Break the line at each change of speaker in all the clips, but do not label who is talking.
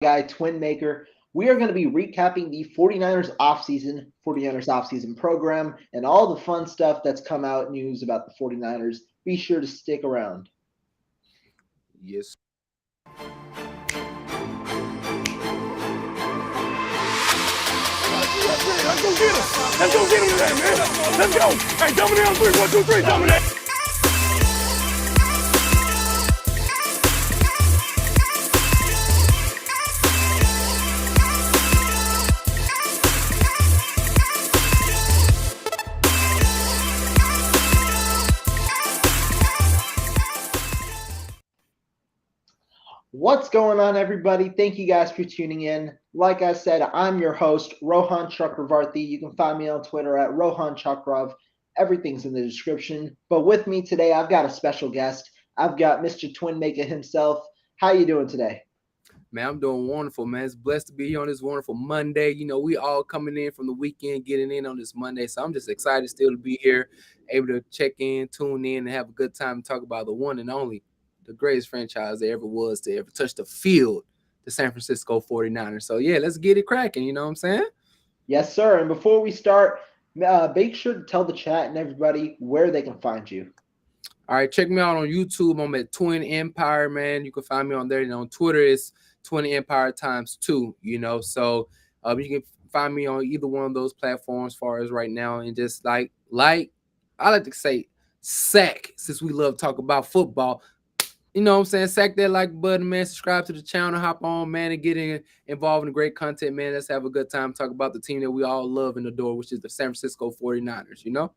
guy, Twin Maker. We are going to be recapping the 49ers offseason program, and all the fun stuff that's come out news about the 49ers. Be sure to stick around.
Yes.
Let's go get him. Let's go get him today, man. Let's go. Hey, dominate on three. 1, 2, 3. Dominate.
What's going on, everybody? Thank you guys for tuning in. Like I said, I'm your host, Rohan Chakravarthi. You can find me on Twitter at Rohan Chakrav. Everything's in the description. But with me today, I've got a special guest. I've got Mr. Twin Maker himself. How you doing today?
Man, I'm doing wonderful, man. It's blessed to be here on this wonderful Monday. We all coming in from the weekend, getting in on this Monday. So I'm just excited still to be here, able to check in, tune in, and have a good time and talk about the one and only, the greatest franchise there ever was to ever touch the field, the San Francisco 49ers. So, yeah, let's get it cracking. You know what I'm saying?
Yes, sir. And before we start, make sure to tell the chat and everybody where they can find you.
All right, check me out on YouTube. I'm at Twin Empire, man. You can find me on there. On Twitter, it's Twin Empire ×2, So you can find me on either one of those platforms as far as right now. And just like I like to say, sack, since we love to talk about football. You know what I'm saying? Sack that like button, man. Subscribe to the channel, hop on, man, and get involved in the great content, man. Let's have a good time. Talk about the team that we all love and adore, which is the San Francisco 49ers.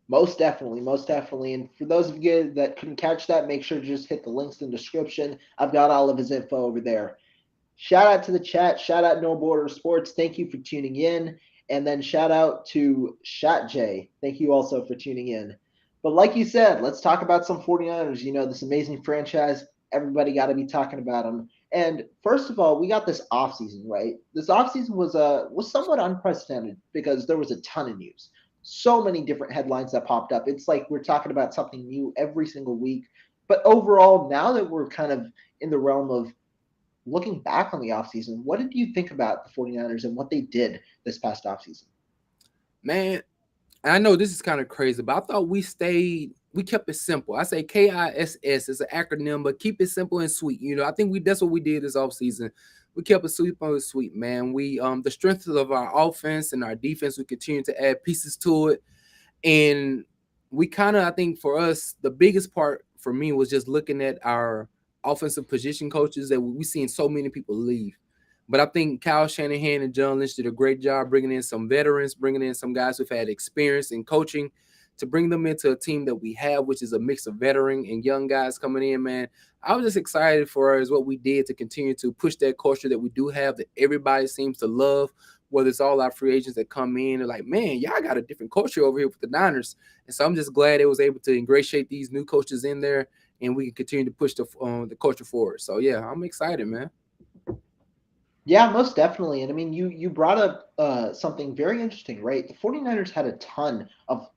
Most definitely, most definitely. And for those of you that couldn't catch that, make sure to just hit the links in the description. I've got all of his info over there. Shout out to the chat. Shout out No Border Sports. Thank you for tuning in. And then shout out to ShotJ. Thank you also for tuning in. But like you said, let's talk about some 49ers. This amazing franchise. Everybody got to be talking about them. And first of all, we got this offseason, right? This offseason was somewhat unprecedented because there was a ton of news. So many different headlines that popped up. It's like we're talking about something new every single week. But overall, now that we're kind of in the realm of looking back on the offseason, what did you think about the 49ers and what they did this past offseason?
Man, I know this is kind of crazy, but I thought we kept it simple. I say KISS is an acronym, but keep it simple and sweet. I think that's what we did this offseason. We kept it simple and sweet, man. We the strength of our offense and our defense, we continue to add pieces to it. And we kind of, I think for us, the biggest part for me was just looking at our offensive position coaches that we seen so many people leave. But I think Kyle Shanahan and John Lynch did a great job bringing in some veterans, bringing in some guys who've had experience in coaching to bring them into a team that we have, which is a mix of veteran and young guys coming in, man. I was just excited for us what we did to continue to push that culture that we do have that everybody seems to love, whether it's all our free agents that come in. They're like, man, y'all got a different culture over here with the Niners. And so I'm just glad they was able to ingratiate these new coaches in there and we can continue to push the culture forward. So, yeah, I'm excited, man.
Yeah, most definitely. And I mean, you brought up something very interesting, right? The 49ers had a ton of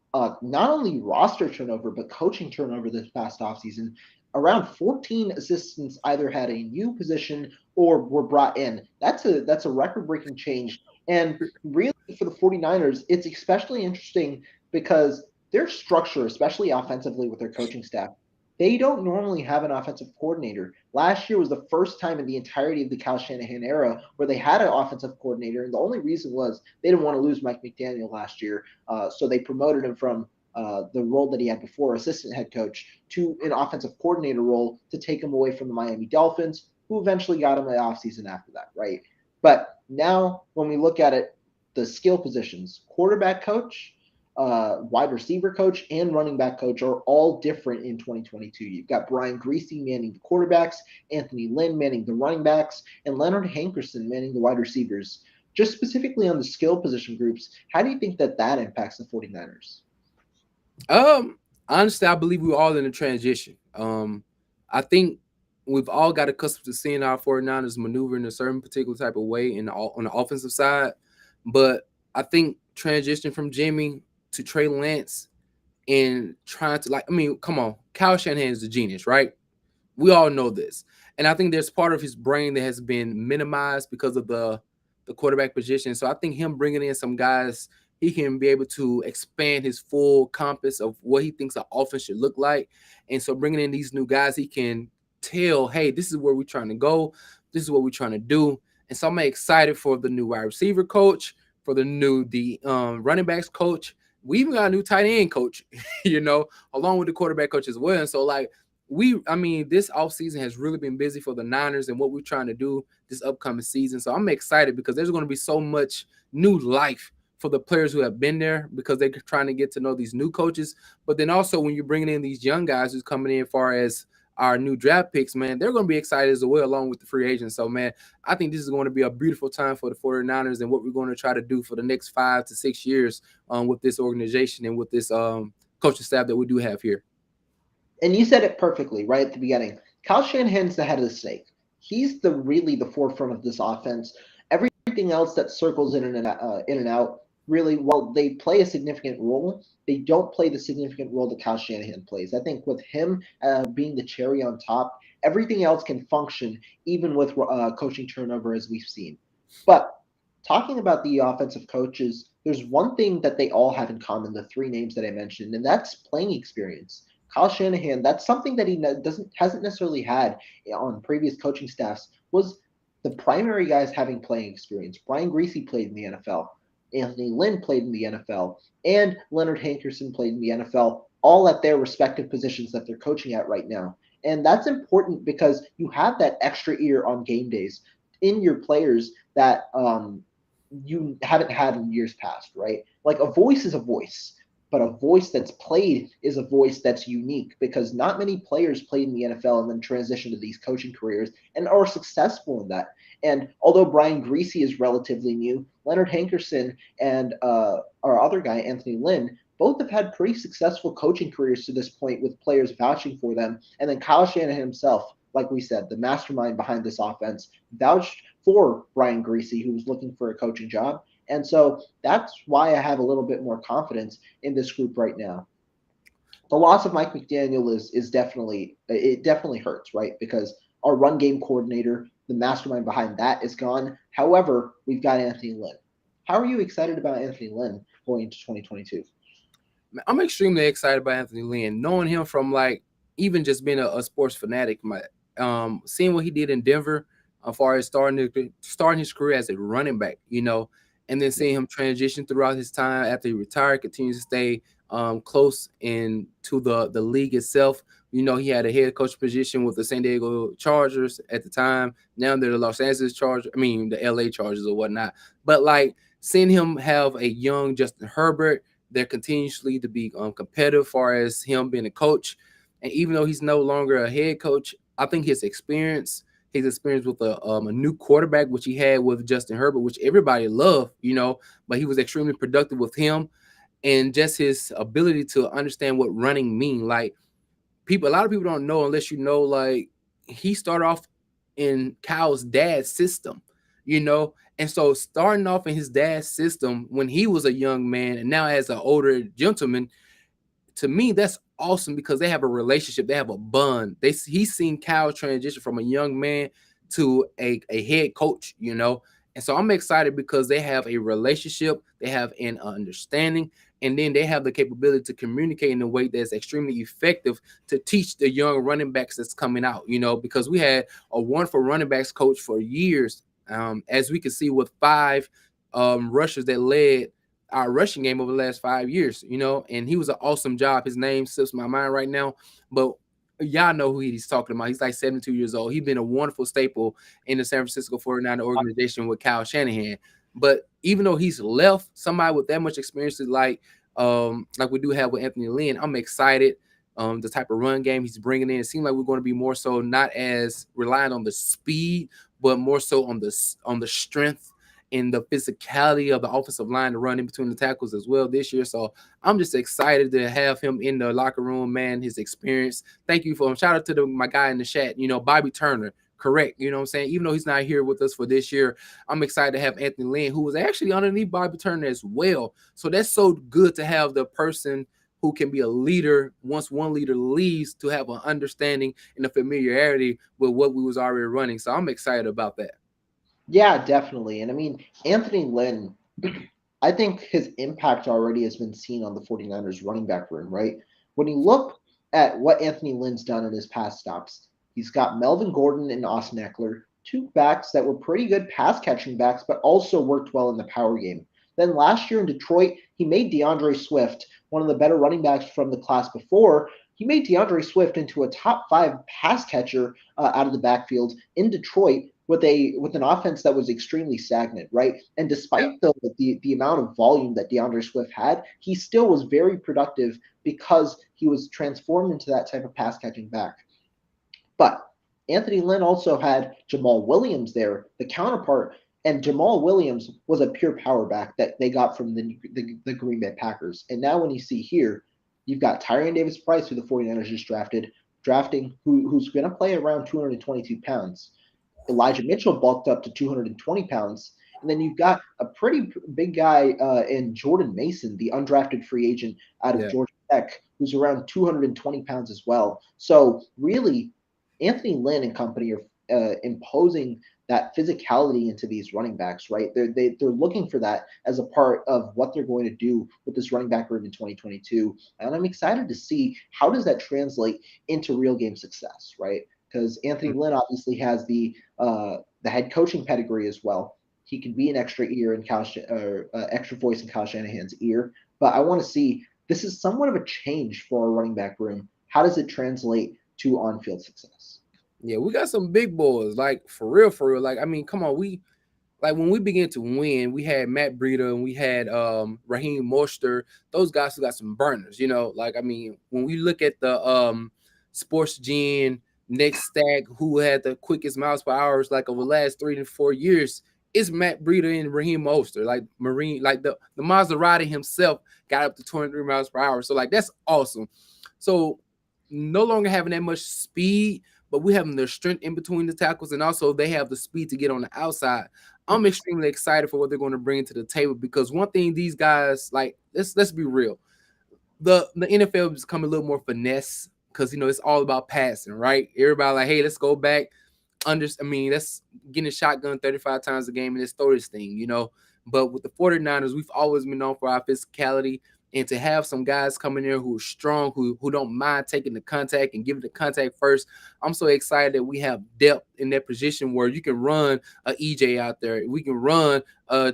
not only roster turnover, but coaching turnover this past offseason. Around 14 assistants either had a new position or were brought in. That's a record-breaking change. And really for the 49ers, it's especially interesting because their structure, especially offensively with their coaching staff, they don't normally have an offensive coordinator. Last year was the first time in the entirety of the Kyle Shanahan era where they had an offensive coordinator, and the only reason was they didn't want to lose Mike McDaniel last year, so they promoted him from the role that he had before, assistant head coach, to an offensive coordinator role to take him away from the Miami Dolphins, who eventually got him the offseason after that, right? But now when we look at it, the skill positions, quarterback coach, wide receiver coach and running back coach are all different in 2022. You've got Brian Greasy manning the quarterbacks, Anthony Lynn manning the running backs, and Leonard Hankerson manning the wide receivers. Just specifically on the skill position groups, how do you think that impacts the 49ers?
Honestly, I believe we're all in a transition. I think we've all got accustomed to seeing our 49ers maneuver in a certain particular type of way on the offensive side. But I think transition from Jimmy to Trey Lance and trying to come on, Kyle Shanahan is a genius, right? We all know this. And I think there's part of his brain that has been minimized because of the quarterback position. So I think him bringing in some guys, he can be able to expand his full compass of what he thinks an offense should look like. And so bringing in these new guys, he can tell, hey, this is where we're trying to go. This is what we're trying to do. And so I'm excited for the new wide receiver coach, for the running backs coach. We even got a new tight end coach, along with the quarterback coach as well. And so this offseason has really been busy for the Niners and what we're trying to do this upcoming season. So I'm excited because there's going to be so much new life for the players who have been there because they're trying to get to know these new coaches. But then also when you're bringing in these young guys who's coming in as far as our new draft picks, man, they're going to be excited as well, along with the free agents. So, man, I think this is going to be a beautiful time for the 49ers and what we're going to try to do for the next 5 to 6 years with this organization and with this coaching staff that we do have here.
And you said it perfectly right at the beginning. Kyle Shanahan's the head of the snake. He's really the forefront of this offense. Everything else that circles in and out, really, while they play a significant role, they don't play the significant role that Kyle Shanahan plays. I think with him being the cherry on top, everything else can function even with coaching turnover as we've seen. But talking about the offensive coaches, there's one thing that they all have in common, the three names that I mentioned, and that's playing experience. Kyle Shanahan, that's something that he hasn't necessarily had on previous coaching staffs, was the primary guys having playing experience. Brian Griese played in the NFL. Anthony Lynn played in the NFL. And Leonard Hankerson played in the NFL, all at their respective positions that they're coaching at right now. And that's important because you have that extra ear on game days in your players that you haven't had in years past, right? Like a voice is a voice. But a voice that's played is a voice that's unique because not many players played in the NFL and then transitioned to these coaching careers and are successful in that. And although Brian Griese is relatively new, Leonard Hankerson and our other guy, Anthony Lynn, both have had pretty successful coaching careers to this point with players vouching for them. And then Kyle Shanahan himself, like we said, the mastermind behind this offense, vouched for Brian Griese, who was looking for a coaching job. And so that's why I have a little bit more confidence in this group right now. The loss of Mike McDaniel is definitely hurts, right? Because our run game coordinator, the mastermind behind that, is gone. However, we've got Anthony Lynn. How are you excited about Anthony Lynn going into 2022?
I'm extremely excited about Anthony Lynn, knowing him from even just being a sports fanatic. Seeing what he did in Denver, as far as starting his career as a running back, and then seeing him transition throughout his time after he retired, continues to stay close into the league itself. He had a head coach position with the San Diego Chargers at the time. Now they're the Los Angeles Chargers. The LA Chargers or whatnot. But seeing him have a young Justin Herbert, they're continuously to be competitive as far as him being a coach. And even though he's no longer a head coach, I think his experience with a new quarterback, which he had with Justin Herbert, which everybody loved, but he was extremely productive with him, and just his ability to understand what running mean. A lot of people don't know unless he started off in Kyle's dad's system, and so starting off in his dad's system when he was a young man and now as an older gentleman, to me, that's awesome because they have a relationship. They have a bond. He's seen Kyle transition from a young man to a head coach, And so I'm excited because they have a relationship. They have an understanding. And then they have the capability to communicate in a way that's extremely effective to teach the young running backs that's coming out, because we had a wonderful running backs coach for years, as we could see with 5 rushers that led our rushing game over the last 5 years, and he was an awesome job. His name slips my mind right now, but y'all know who he's talking about. He's 72 years old. He's been a wonderful staple in the San Francisco 49er organization with Kyle Shanahan. But even though he's left, somebody with that much experience like we do have with Anthony Lynn, I'm excited. The type of run game he's bringing in, it seems like we're going to be more so not as reliant on the speed, but more so on the strength and the physicality of the offensive line to run in between the tackles as well this year. So I'm just excited to have him in the locker room, man, his experience. Thank you for him. Shout out to my guy in the chat, Bobby Turner. Correct. You know what I'm saying? Even though he's not here with us for this year, I'm excited to have Anthony Lynn, who was actually underneath Bobby Turner as well. So that's so good to have the person who can be a leader once one leader leaves, to have an understanding and a familiarity with what we was already running. So I'm excited about that.
Yeah, definitely. And I mean, Anthony Lynn, I think his impact already has been seen on the 49ers running back room, right? When you look at what Anthony Lynn's done in his past stops, he's got Melvin Gordon and Austin Eckler, two backs that were pretty good pass catching backs, but also worked well in the power game. Then last year in Detroit, he made DeAndre Swift, one of the better running backs from the class before. He made DeAndre Swift into a top five pass catcher out of the backfield in Detroit with an offense that was extremely stagnant, right? And
Yeah.
despite the amount of volume that DeAndre Swift had, he still was very productive because he was transformed into that type of pass catching back. But Anthony Lynn also had Jamal Williams there, the counterpart, and Jamal Williams was a pure power back that they got from the Green Bay Packers. And now when you see here, you've got Tyrion Davis Price, who the 49ers just drafting, who's going to play around 222 pounds. Elijah Mitchell bulked up to 220 pounds. And then you've got a pretty big guy in Jordan Mason, the undrafted free agent out of
Yeah.
Georgia Tech, who's around 220 pounds as well. So really, Anthony Lynn and company are imposing that physicality into these running backs, right? They're looking for that as a part of what they're going to do with this running back room in 2022. And I'm excited to see how does that translate into real game success, right? Because Anthony Lynn obviously has the head coaching pedigree as well. He can be an extra ear in extra voice in Kyle Shanahan's ear. But I want to see this is somewhat of a change for our running back room. How does it translate to on-field success?
Yeah, we got some big boys, like for real, for real. Like, I mean, come on, like when we began to win, we had Matt Breida and we had Raheem Mostert. Those guys who got some burners, you know. Like, I mean, when we look at the Sports Gen next stack, who had the quickest miles per hour, like over the last 3 to 4 years, it's Matt Breida and Raheem Mostert. Like Marine, like the Maserati himself got up to 23 miles per hour. So like that's awesome. So no longer having that much speed, but we having their strength in between the tackles, and also they have the speed to get on the outside. I'm extremely excited for what they're going to bring to the table, because one thing these guys, like, let's be real, the NFL has become a little more finesse, because it's all about passing, right? Everybody like, hey, let's go back that's getting a shotgun 35 times a game and let's throw this thing. But with the 49ers, we've always been known for our physicality, and to have some guys come in there who are strong, who don't mind taking the contact and giving the contact first. I'm so excited that we have depth in that position where you can run a EJ out there. We can run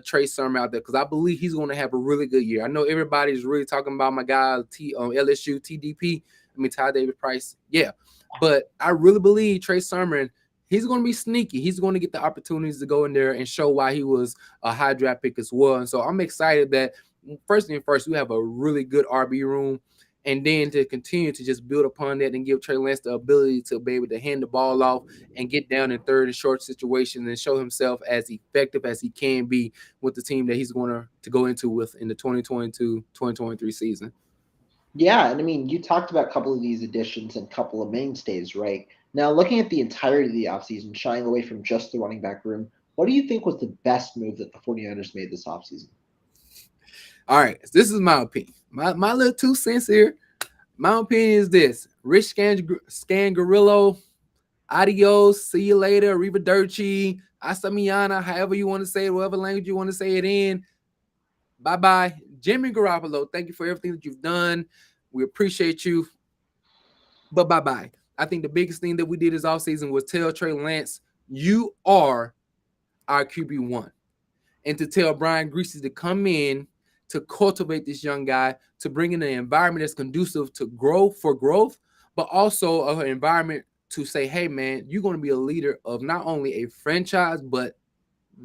Trey Sermon out there, because I believe he's going to have a really good year. I know everybody's really talking about my guy LSU TDP. I mean, Ty David Price. Yeah. But I really believe Trey Sermon, he's going to be sneaky. He's going to get the opportunities to go in there and show why he was a high draft pick as well. And so I'm excited that first, we have a really good RB room, and then to continue to just build upon that and give Trey Lance the ability to be able to hand the ball off and get down in third and short situations and show himself as effective as he can be with the team that he's going to go into with in the 2022-2023 season.
Yeah, and I mean, you talked about a couple of these additions and a couple of mainstays, right? Now, looking at the entirety of the offseason, shying away from just the running back room, what do you think was the best move that the 49ers made this offseason?
All right, this is my opinion. My little 2 cents here. My opinion is this: Rich Scangarillo, adios, see you later, arrivederci, hasta mañana, however you want to say it, whatever language you want to say it in. Bye-bye. Jimmy Garoppolo, thank you for everything that you've done. We appreciate you, but bye-bye. I think the biggest thing that we did this offseason was tell Trey Lance, you are our QB1. And to tell Brian Greasy to come in, to cultivate this young guy, to bring in an environment that's conducive to growth, but also an environment to say, hey, man, you're going to be a leader of not only a franchise, but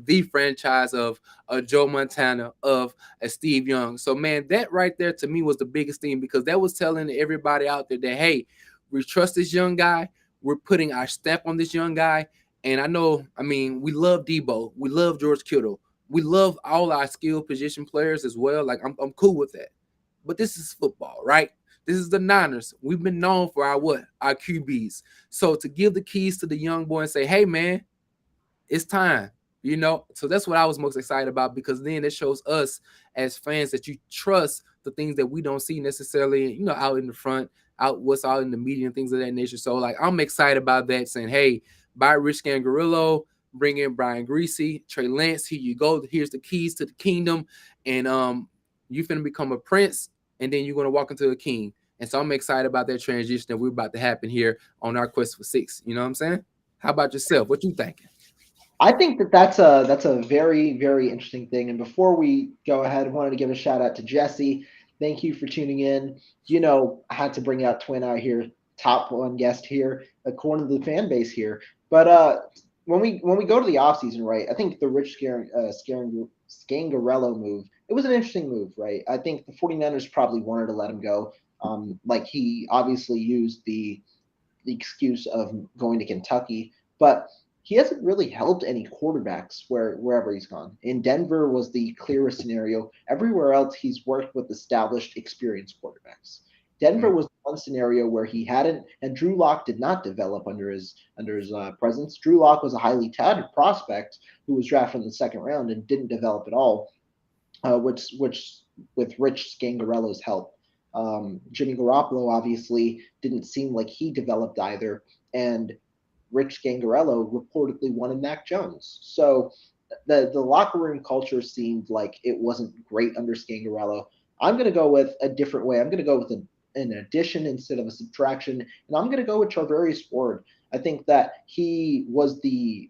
the franchise of a Joe Montana, of a Steve Young. So, man, that right there to me was the biggest thing, because that was telling everybody out there that, hey, we trust this young guy. We're putting our stamp on this young guy. And we love Debo. We love George Kittle. We love all our skilled position players as well. Like, I'm cool with that. But this is football, right? This is the Niners. We've been known for our QBs. So to give the keys to the young boy and say, hey, man, it's time. You know, so that's what I was most excited about, because then it shows us as fans that you trust the things that we don't see necessarily, you know, out in the front, out what's out in the media and things of that nature. So like I'm excited about that, saying, hey, buy Rich Gangarillo, bring in Brian Greasy, Trey Lance, here you go. Here's the keys to the kingdom. And you finna become a prince, and then you're gonna walk into a king. And so I'm excited about that transition that we're about to happen here on our quest for six. You know what I'm saying? How about yourself? What you thinking?
I think that that's a very very interesting thing. And before we go ahead, I wanted to give a shout out to Jesse. Thank you for tuning in. You know, I had to bring out Twin out here, top one guest here, according to the fan base here. But when we go to the offseason, right? I think the Scangarello move, it was an interesting move, right? I think the 49ers probably wanted to let him go. Like he obviously used the excuse of going to Kentucky, but he hasn't really helped any quarterbacks wherever he's gone. In Denver was the clearest scenario. Everywhere else, he's worked with established, experienced quarterbacks. Denver was one scenario where he hadn't, and Drew Lock did not develop under his presence. Drew Lock was a highly touted prospect who was drafted in the second round and didn't develop at all, which with Rich Scangarello's help. Jimmy Garoppolo obviously didn't seem like he developed either, and Rich Gangarello reportedly wanted Mac Jones. So the locker room culture seemed like it wasn't great under Scangarello. I'm going to go with a different way. I'm going to go with an addition instead of a subtraction, and I'm going to go with Charvarius Ward. I think that he was the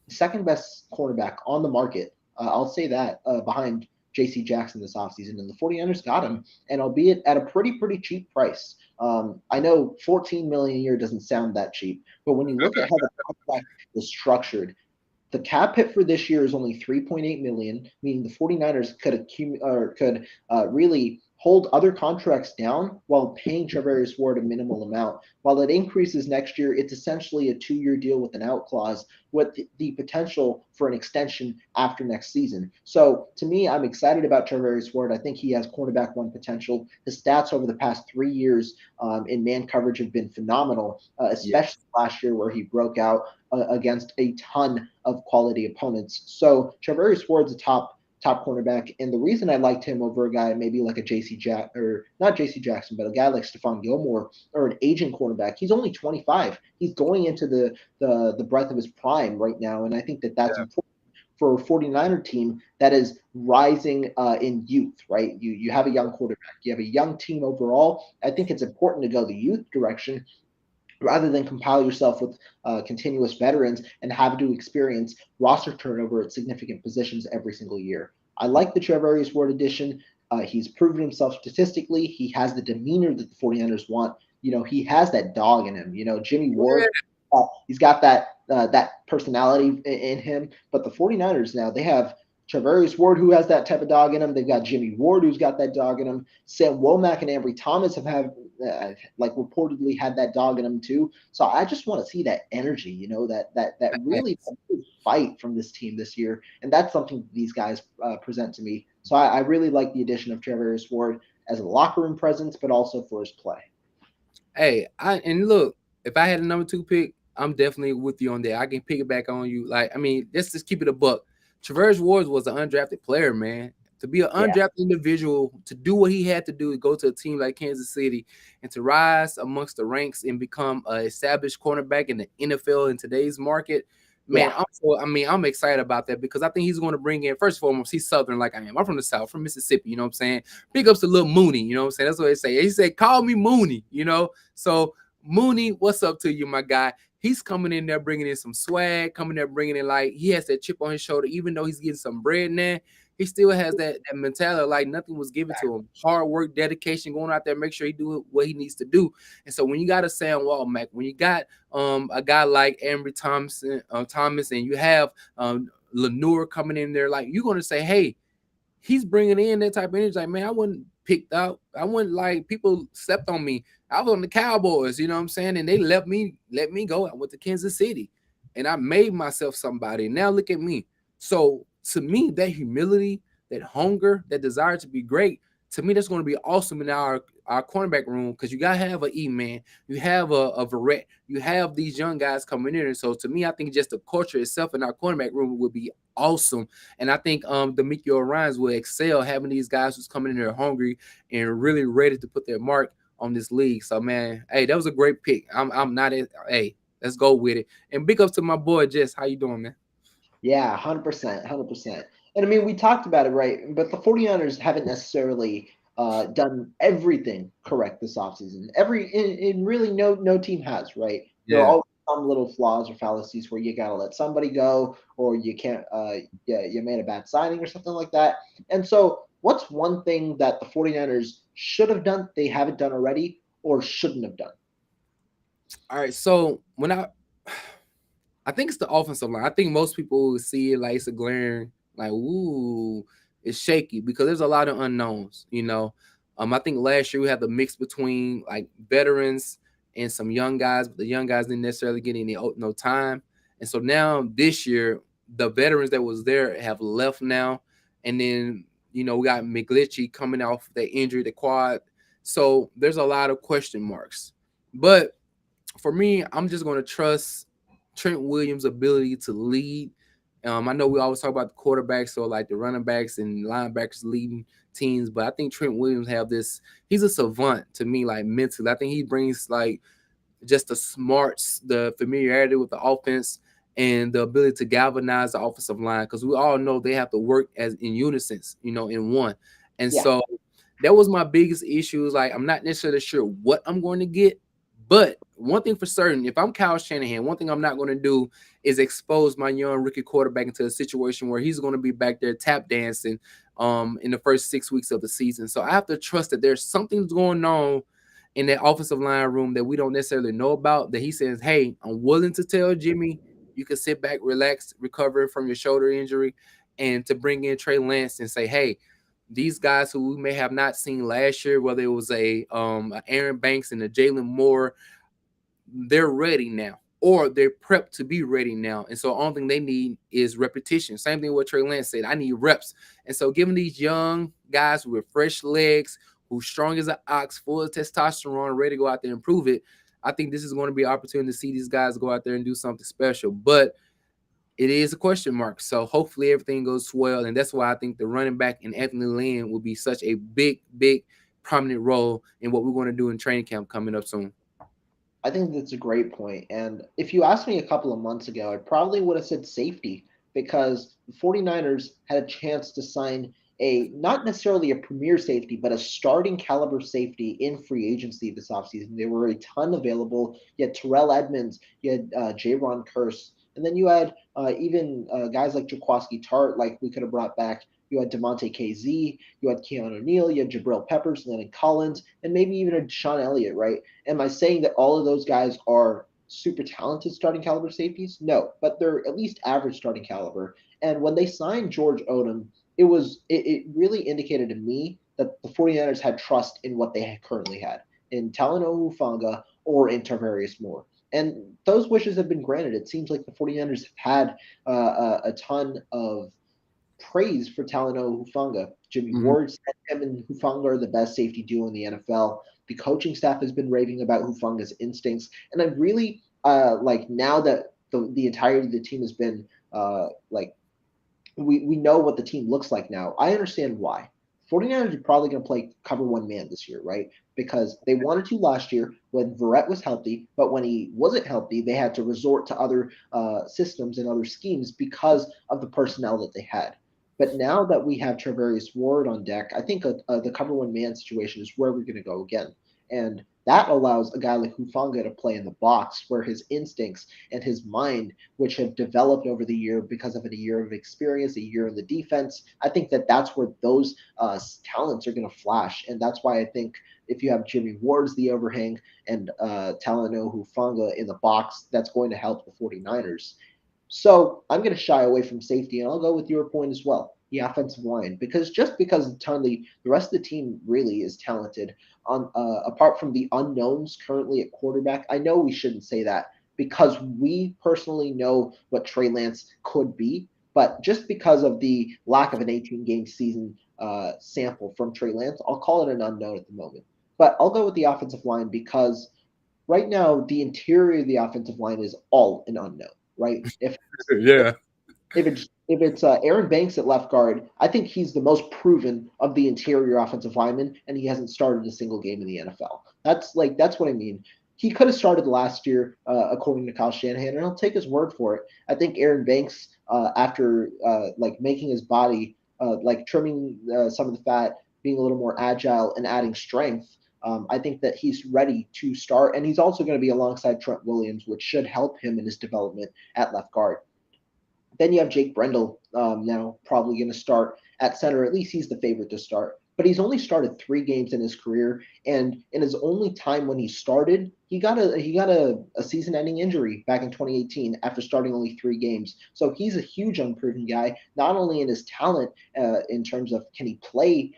second best cornerback on the market. I'll say that behind J.C. Jackson this offseason, and the 49ers got him, and albeit at a pretty cheap price. I know 14 million a year doesn't sound that cheap, but when you look at how the contract is structured, the cap hit for this year is only 3.8 million, meaning the 49ers could really hold other contracts down while paying Charvarius Ward a minimal amount. While it increases next year, it's essentially a 2-year deal with an out clause with the potential for an extension after next season. So to me, I'm excited about Charvarius Ward. I think he has cornerback one potential. His stats over the past 3 years in man coverage have been phenomenal, especially last year where he broke out against a ton of quality opponents. So Charvarius Ward's a top cornerback, and the reason I liked him over a guy maybe like a or not JC Jackson, but a guy like Stephon Gilmore or an aging cornerback. He's only 25. He's going into the breadth of his prime right now, and I think that that's important for a 49er team that is rising in youth, right? You have a young quarterback, you have a young team overall. I think it's important to go the youth direction rather than compile yourself with continuous veterans and have to experience roster turnover at significant positions every single year. I like the Charvarius Ward addition. He's proven himself statistically. He has the demeanor that the 49ers want. You know, he has that dog in him. You know, Jimmy Ward, he's got that personality in him. But the 49ers now, they have Charvarius Ward, who has that type of dog in him. They've got Jimmy Ward, who's got that dog in him. Sam Womack and Ambry Thomas have had, like reportedly had that dog in them too. So I just want to see that energy, you know, that really fight from this team this year, and that's something these guys present to me. So I really like the addition of Charvarius Ward as a locker room presence, but also for his play.
Hey, and look, if I had a number 2 pick, I'm definitely with you on that. I can pick it back on you. Like, I mean, let's just keep it a buck. Charvarius Ward was an undrafted player, man. To be an undrafted individual, to do what he had to do to go to a team like Kansas City and to rise amongst the ranks and become an established cornerback in the NFL in today's market, man, I'm excited about that because I think he's going to bring in, first and foremost, he's Southern like I am. I'm from the South, from Mississippi, you know what I'm saying? Big ups to Lil Mooney, you know what I'm saying? That's what they say. He said, call me Mooney, you know? So, Mooney, what's up to you, my guy? He's coming in there bringing in some swag, coming there bringing in like he has that chip on his shoulder, even though he's getting some bread now. He still has that mentality like nothing was given to him. Hard work, dedication, going out there, make sure he do what he needs to do. And so when you got a Sam Womack, when you got a guy like Ambry Thomas, and you have Lenoir coming in there, like you're gonna say, hey, he's bringing in that type of energy. Like, man, I wasn't picked out. I wasn't like people slept on me. I was on the Cowboys, you know what I'm saying? And they let me go. I went to Kansas City and I made myself somebody. Now look at me. So to me, that humility, that hunger, that desire to be great, to me, that's going to be awesome in our cornerback room because you got to have an E-man. You have a Verrett. You have these young guys coming in. And so to me, I think just the culture itself in our cornerback room would be awesome. And I think D'Amico Ryans will excel having these guys who's coming in there hungry and really ready to put their mark on this league. So man, hey, that was a great pick. I'm not hey, let's go with it. And big ups to my boy Jess. How you doing, man?
Yeah, 100%, 100%. And I mean, we talked about it, right? But the 49ers haven't necessarily done everything correct this offseason. In really no team has, right? There are
Yeah.
always some little flaws or fallacies where you got to let somebody go or you can't, yeah, you made a bad signing or something like that. And so, what's one thing that the 49ers should have done, they haven't done already, or shouldn't have done?
All right. So when I think it's the offensive line. I think most people would see it like it's a glaring, like, ooh, it's shaky because there's a lot of unknowns, you know. I think last year we had the mix between like veterans and some young guys, but the young guys didn't necessarily get any no time. And so now this year, the veterans that was there have left now. And then, you know, we got McGlinchey coming off that injury, the quad. So there's a lot of question marks. But for me, I'm just going to trust Trent Williams' ability to lead. I know we always talk about the quarterbacks, so like the running backs and linebackers leading teams, but I think Trent Williams have this. He's a savant to me, like mentally. I think he brings like just the smarts, the familiarity with the offense, and the ability to galvanize the offensive line because we all know they have to work as in unison, you know, in one. And
Yeah,
so that was my biggest issue. Is like I'm not necessarily sure what I'm going to get, but one thing for certain, if I'm Kyle Shanahan, one thing I'm not going to do is expose my young rookie quarterback into a situation where he's going to be back there tap dancing in the first 6 weeks of the season. So I have to trust that there's something going on in that offensive line room that we don't necessarily know about. That he says, "Hey, I'm willing to tell Jimmy you can sit back, relax, recover from your shoulder injury, and to bring in Trey Lance and say, hey." These guys who we may have not seen last year, whether it was a Aaron Banks and a Jalen Moore, they're ready now, or they're prepped to be ready now. And so the only thing they need is repetition. Same thing what Trey Lance said. I need reps. And so giving these young guys with fresh legs, who's strong as an ox, full of testosterone, ready to go out there and prove it, I think this is going to be an opportunity to see these guys go out there and do something special. But it is a question mark. So hopefully everything goes well. And that's why I think the running back and Anthony Lynn will be such a big, prominent role in what we're going to do in training camp coming up soon.
I think that's a great point. And if you asked me a couple of months ago, I probably would have said safety because the 49ers had a chance to sign a not necessarily a premier safety, but a starting caliber safety in free agency this offseason. There were a ton available. You had Terrell Edmonds, you had J-Ron Curse, and then you had even guys like Jaquaski Tart, like we could have brought back. You had Devontae KZ, you had Keanu Neal, you had Jabril Peppers, Landon Collins, and maybe even a Sean Elliott, right? Am I saying that all of those guys are super talented starting caliber safeties? No, but they're at least average starting caliber. And when they signed George Odom, it really indicated to me that the 49ers had trust in what they currently had in Talanoa Hufanga or in Tarvarius Moore. And those wishes have been granted. It seems like the 49ers have had a ton of praise for Talanoa Hufanga. Jimmy
Mhm.
Ward said him and Hufanga are the best safety duo in the NFL. The coaching staff has been raving about Hufanga's instincts, and I really like now that the entirety of the team has been like we know what the team looks like now. I understand why. 49ers are probably going to play cover one man this year, right? Because they wanted to last year when Verrett was healthy, but when he wasn't healthy, they had to resort to other systems and other schemes because of the personnel that they had. But now that we have Travarius Ward on deck, I think the cover one man situation is where we're going to go again. And that allows a guy like Hufanga to play in the box where his instincts and his mind, which have developed over the year because of a year of experience, a year in the defense, I think that that's where those talents are going to flash. And that's why I think if you have Jimmy Ward's the overhang and Talanoa Hufanga in the box, that's going to help the 49ers. So I'm going to shy away from safety, and I'll go with your point as well, the offensive line, because just because the rest of the team really is talented. On apart from the unknowns currently at quarterback, I know we shouldn't say that because we personally know what Trey Lance could be, but just because of the lack of an 18 game season sample from Trey Lance, I'll call it an unknown at the moment. But I'll go with the offensive line because right now the interior of the offensive line is all an unknown, right?
Yeah.
If it's if it's Aaron Banks at left guard, I think he's the most proven of the interior offensive linemen, and he hasn't started a single game in the NFL. That's what I mean. He could have started last year, according to Kyle Shanahan, and I'll take his word for it. I think Aaron Banks, after like making his body, like trimming some of the fat, being a little more agile, and adding strength, I think that he's ready to start, and he's also going to be alongside Trent Williams, which should help him in his development at left guard. Then you have Jake Brendel now probably going to start at center. At least he's the favorite to start. But he's only started 3 games in his career, and in his only time when he started, he got a season-ending injury back in 2018 after starting only 3 games. So he's a huge unproven guy, not only in his talent in terms of can he play,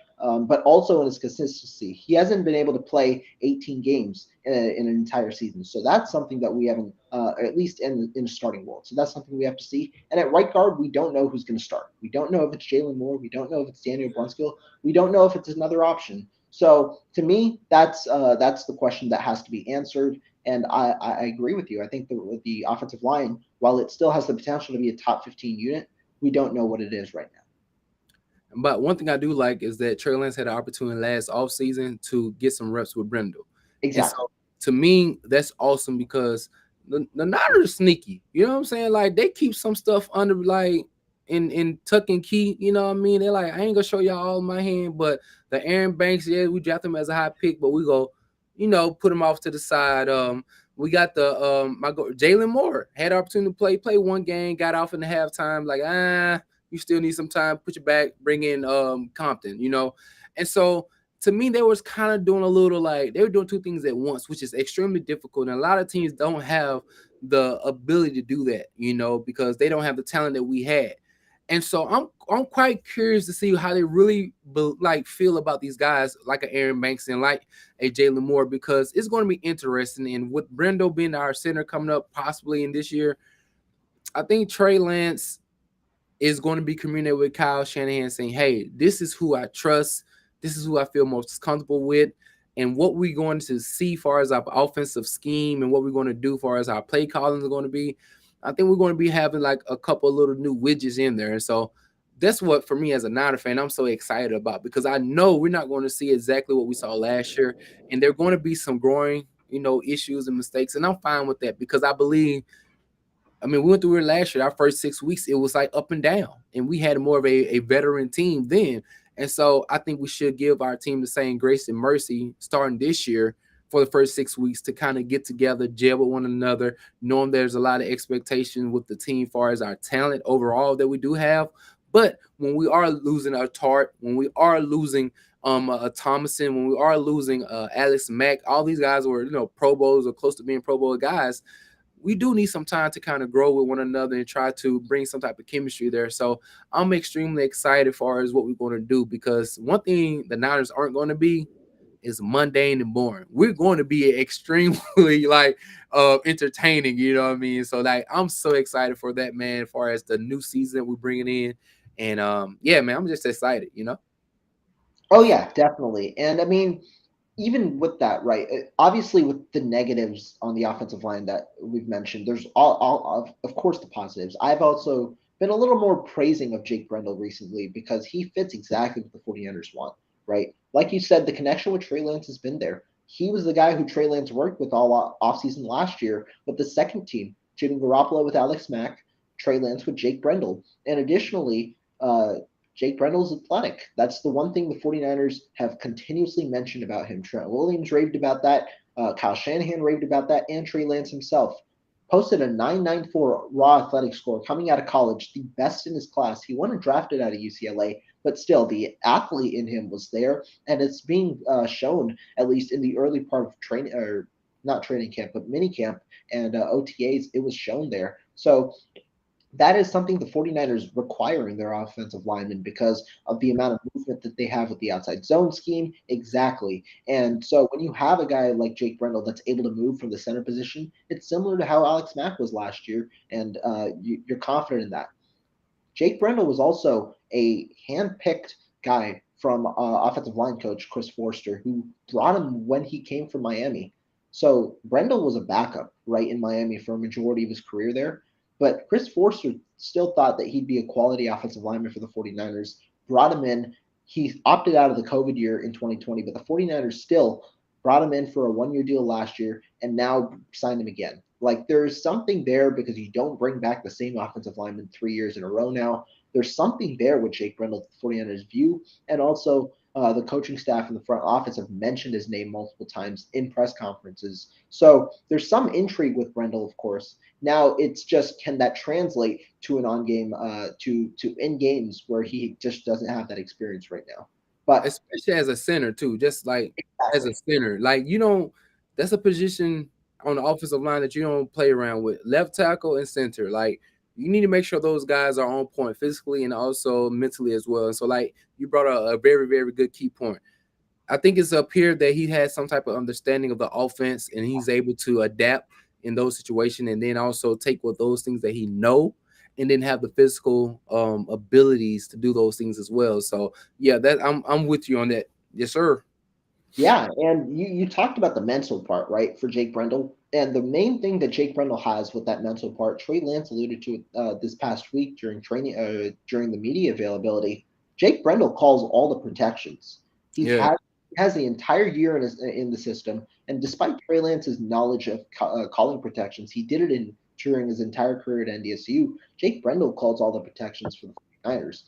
but also in his consistency. He hasn't been able to play 18 games in an entire season. So that's something that we haven't, at least in the starting world. So that's something we have to see. And at right guard, we don't know who's going to start. We don't know if it's Jalen Moore. We don't know if it's Daniel Brunskill. We don't know if it's another option. So to me, that's the question that has to be answered. And I agree with you. I think the offensive line, while it still has the potential to be a top 15 unit, we don't know what it is right now.
But one thing I do like is that Trey Lance had an opportunity last offseason to get some reps with Brendel. And
Exactly.
so to me, that's awesome because the Niners are sneaky. You know what I'm saying? Like they keep some stuff under like in tuck and key. You know what I mean? They're like, I ain't gonna show y'all all my hand, but the Aaron Banks, yeah, we draft him as a high pick, but we go, put him off to the side. We got the Jalen Moore had opportunity to play 1 game, got off in the halftime, like you still need some time, put your back, bring in Compton. And so to me, they was kind of doing a little like they were doing 2 things at once, which is extremely difficult. And a lot of teams don't have the ability to do that, because they don't have the talent that we had. And so I'm quite curious to see how they really feel about these guys like a Aaron Banks and like a Jalen Moore, because it's going to be interesting. And with Brendel being our center coming up possibly in this year, I think Trey Lance is going to be communicating with Kyle Shanahan saying, hey, this is who I trust. This is who I feel most comfortable with. And what we're going to see far as our offensive scheme and what we're going to do far as our play callings are going to be, I think we're going to be having like a couple of little new widgets in there. And so that's what, for me as a Niner fan, I'm so excited about, because I know we're not going to see exactly what we saw last year. And there are going to be some growing, issues and mistakes. And I'm fine with that, because I believe, we went through it last year. Our first 6 weeks, it was like up and down, and we had more of a veteran team then. And so I think we should give our team the same grace and mercy starting this year for the first 6 weeks to kind of get together, gel with one another, knowing there's a lot of expectation with the team as far as our talent overall that we do have. But when we are losing a Tart, when we are losing a Thomason, when we are losing Alex Mack, all these guys were, Pro Bowls or close to being Pro Bowl guys, we do need some time to kind of grow with one another and try to bring some type of chemistry there. So I'm extremely excited as far as what we're going to do, because one thing the Niners aren't going to be is mundane and boring. We're going to be extremely entertaining, you know what I mean? So like I'm so excited for that, man, as far as the new season we're bringing in. And yeah, man, I'm just excited.
Oh yeah, definitely. And even with that, right? Obviously, with the negatives on the offensive line that we've mentioned, there's all of course the positives. I've also been a little more praising of Jake Brendel recently because he fits exactly what the 49ers want, right? Like you said, the connection with Trey Lance has been there. He was the guy who Trey Lance worked with all offseason last year with the second team, Jimmy Garoppolo with Alex Mack, Trey Lance with Jake Brendel. And additionally, Jake Brendel's athletic. That's the one thing the 49ers have continuously mentioned about him. Trent Williams raved about that. Kyle Shanahan raved about that. And Trey Lance himself posted a 9.94 raw athletic score coming out of college, the best in his class. He wasn't drafted out of UCLA, but still the athlete in him was there. And it's being shown, at least in the early part of training, or not training camp, but minicamp and OTAs, it was shown there. So that is something the 49ers require in their offensive linemen because of the amount of movement that they have with the outside zone scheme. Exactly. And so when you have a guy like Jake Brendel that's able to move from the center position, it's similar to how Alex Mack was last year, and you're confident in that. Jake Brendel was also a hand-picked guy from offensive line coach Chris Forster, who brought him when he came from Miami. So Brendel was a backup, right, in Miami for a majority of his career there. But Chris Forster still thought that he'd be a quality offensive lineman for the 49ers, brought him in. He opted out of the COVID year in 2020, but the 49ers still brought him in for a 1 year deal last year and now signed him again. Like there's something there because you don't bring back the same offensive lineman 3 years in a row now. There's something there with Jake Brendel, the 49ers view, and also the coaching staff in the front office have mentioned his name multiple times in press conferences. So there's some intrigue with Brendel, of course. Now it's just can that translate to an on-game to in games where he just doesn't have that experience right now. But
especially as a center too. Just like as a
exactly,
center, like you don't. That's a position on the offensive line that you don't play around with. Left tackle and center, like you need to make sure those guys are on point physically and also mentally as well. And so, like you brought a very very good key point. I think it's up here that he has some type of understanding of the offense and he's able to adapt in those situations and then also take what those things that he know and then have the physical abilities to do those things as well. So yeah, that I'm with you on that. Yes, sir.
yeah, and you talked about the mental part, right, for Jake Brendel. And the main thing that Jake Brendel has with that mental part, Trey Lance alluded to it this past week during training, during the media availability. Jake Brendel calls all the protections. He's
Yeah.
had he has the entire year in the system, and despite Trey Lance's knowledge of calling protections, he did it in during his entire career at NDSU. Jake Brendel calls all the protections for the 49ers.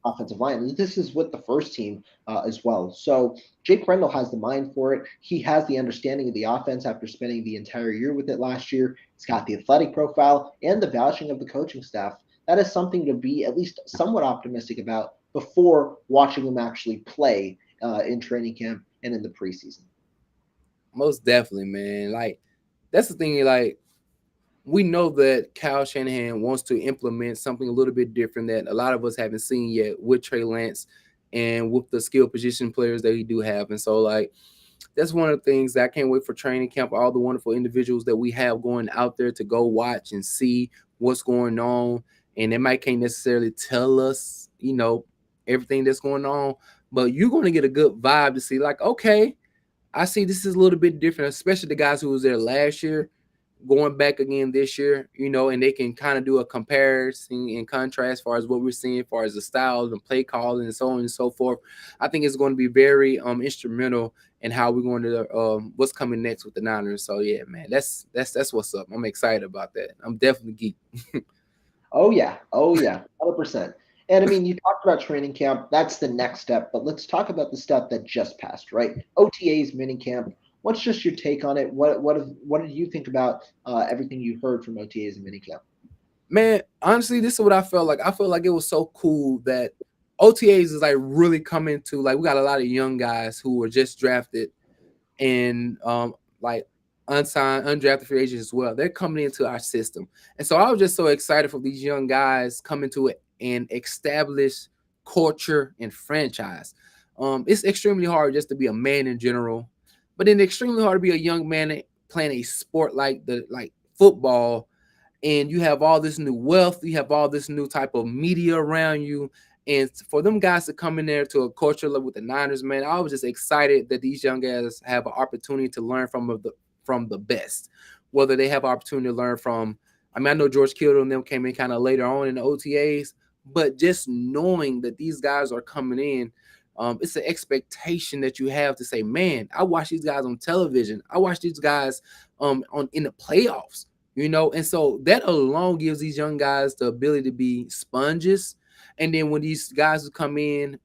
Offensive line. This is with the first team as well. So Jake Brendel has the mind for it. He has the understanding of the offense after spending the entire year with it last year. He's got the athletic profile and the vouching of the coaching staff. That is something to be at least somewhat optimistic about before watching him actually play in training camp and in the preseason.
Most definitely, man. Like that's the thing. Like we know that Kyle Shanahan wants to implement something a little bit different that a lot of us haven't seen yet with Trey Lance and with the skill position players that he do have. And so, like, that's one of the things that I can't wait for training camp. All the wonderful individuals that we have going out there to go watch and see what's going on, and they might can't necessarily tell us, everything that's going on, but you're going to get a good vibe to see, like, okay, I see this is a little bit different, especially the guys who was there last year going back again this year, and they can kind of do a comparison and contrast as far as what we're seeing as far as the styles and play calling and so on and so forth. I think it's going to be very instrumental in how we're going to what's coming next with the Niners. So yeah, man, that's what's up. I'm excited about that. I'm definitely geek.
Oh yeah, 100%. And I mean, you talked about training camp. That's the next step, but let's talk about the step that just passed, right? OTAs, minicamp. What's just your take on it? What did you think about everything you heard from OTAs and minicamp?
Man, honestly, this is what I felt like. I felt like it was so cool that OTAs is like really coming to, like, we got a lot of young guys who were just drafted and like unsigned, undrafted free agents as well. They're coming into our system. And so I was just so excited for these young guys coming to it and establish culture and franchise. It's extremely hard just to be a man in general, but then extremely hard to be a young man playing a sport like football, and you have all this new wealth, you have all this new type of media around you. And for them guys to come in there to a culture level with the Niners, man, I was just excited that these young guys have an opportunity to learn from the best. Whether they have an opportunity to learn from, I mean, I know George Kittle and them came in kind of later on in the OTAs, but just knowing that these guys are coming in, it's an expectation that you have to say, man, I watch these guys on television. I watch these guys on in the playoffs. And so that alone gives these young guys the ability to be sponges. And then when these guys come in,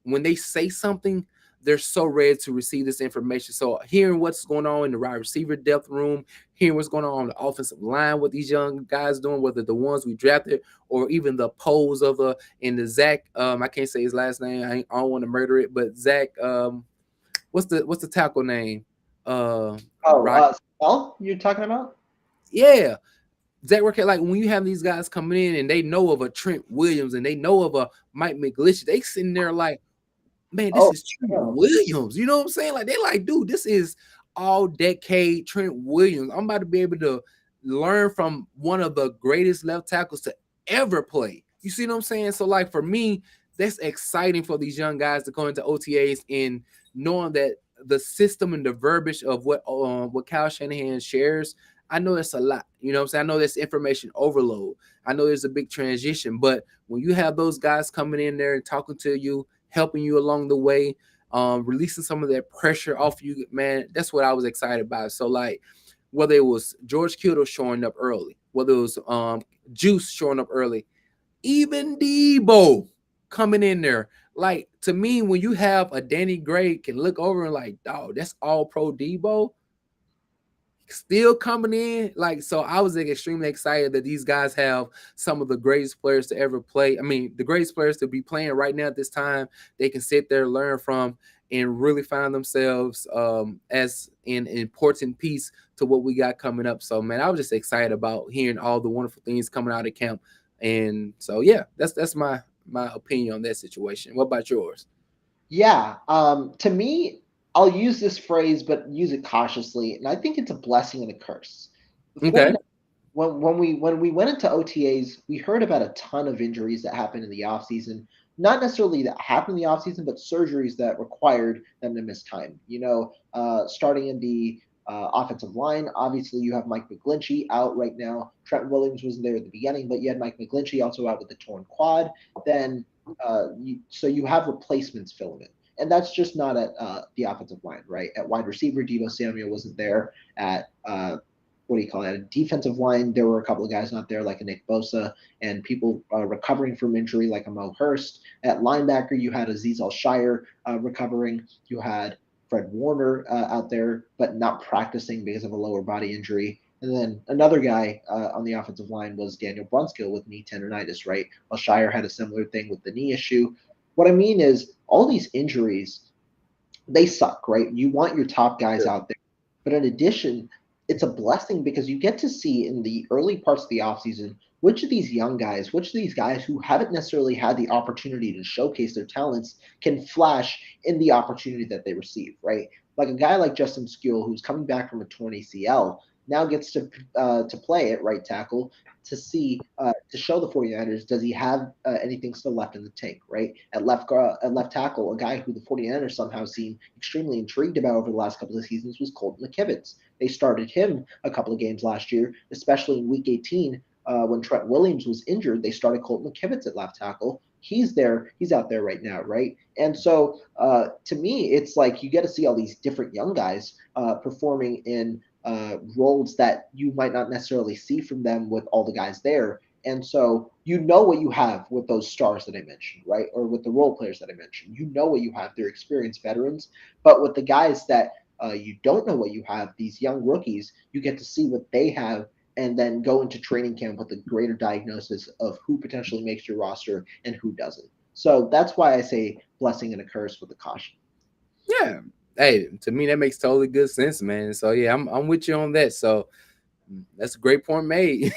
when they say something, they're so ready to receive this information. So hearing what's going on in the wide receiver depth room, hearing what's going on the offensive line, what these young guys doing, whether the ones we drafted or even the pose of the Zach, I can't say his last name. I don't want to murder it, but Zach, what's the tackle name?
Oh,
Right.
you're talking about?
Yeah. Zach Workett, like when you have these guys coming in and they know of a Trent Williams and they know of a Mike McGlinchey, they sitting there like, man, this
Oh,
is Trent
yeah.
Williams. You know what I'm saying? Like they like, dude, this is all decade Trent Williams. I'm about to be able to learn from one of the greatest left tackles to ever play. You see what I'm saying? So like for me, that's exciting for these young guys to go into OTAs and knowing that the system and the verbiage of what Kyle Shanahan shares, I know it's a lot. You know what I'm saying? I know there's information overload. I know there's a big transition, but when you have those guys coming in there and talking to you, helping you along the way, releasing some of that pressure off you, man, that's what I was excited about. So like whether it was George Kittle showing up early, whether it was Juice showing up early, even Debo coming in there. Like to me, when you have a Danny Gray can look over and like, dog, that's all pro Debo still coming in. Like, so I was like, extremely excited that these guys have some of the greatest players to ever play. I mean, the greatest players to be playing right now at this time, they can sit there, learn from, and really find themselves as an important piece to what we got coming up. So, man, I was just excited about hearing all the wonderful things coming out of camp. And so, yeah, that's my opinion on that situation. What about yours?
Yeah, to me, I'll use this phrase, but use it cautiously, and I think it's a blessing and a curse. The
Okay.
49 when we went into OTAs, we heard about a ton of injuries that happened in the offseason. Not necessarily that happened in the offseason, but surgeries that required them to miss time. Starting in the offensive line, obviously you have Mike McGlinchey out right now. Trent Williams wasn't there at the beginning, but you had Mike McGlinchey also out with the torn quad. Then so you have replacements filling it. And that's just not at the offensive line, right? At wide receiver, Debo Samuel wasn't there. At what do you call it? A defensive line, there were a couple of guys not there, like a Nick Bosa, and people recovering from injury, like a Mo Hurst. At linebacker, you had Aziz Al-Shire recovering. You had Fred Warner out there, but not practicing because of a lower body injury. And then another guy on the offensive line was Daniel Brunskill with knee tendonitis, right? Al-Shire had a similar thing with the knee issue. What I mean is, all these injuries, they suck, right? You want your top guys out there. But in addition, it's a blessing because you get to see in the early parts of the offseason which of these young guys, which of these guys who haven't necessarily had the opportunity to showcase their talents can flash in the opportunity that they receive, right? Like a guy like Justin Skule, who's coming back from a torn ACL, now gets to play at right tackle to see to show the 49ers does he have anything still left in the tank, right? At left tackle, a guy who the 49ers somehow seem extremely intrigued about over the last couple of seasons was Colton McKivitz. They started him a couple of games last year, especially in Week 18 when Trent Williams was injured. They started Colton McKivitz at left tackle. He's there. He's out there right now, right? And so, to me, it's like you get to see all these different young guys performing in roles that you might not necessarily see from them with all the guys there. And so you know what you have with those stars that I mentioned, right? Or with the role players that I mentioned. You know what you have. They're experienced veterans. But with the guys that you don't know what you have, these young rookies, you get to see what they have and then go into training camp with a greater diagnosis of who potentially makes your roster and who doesn't. So that's why I say blessing and a curse with a caution.
Yeah. Hey, to me that makes totally good sense, man. So yeah, I'm with you on that. So that's a great point made.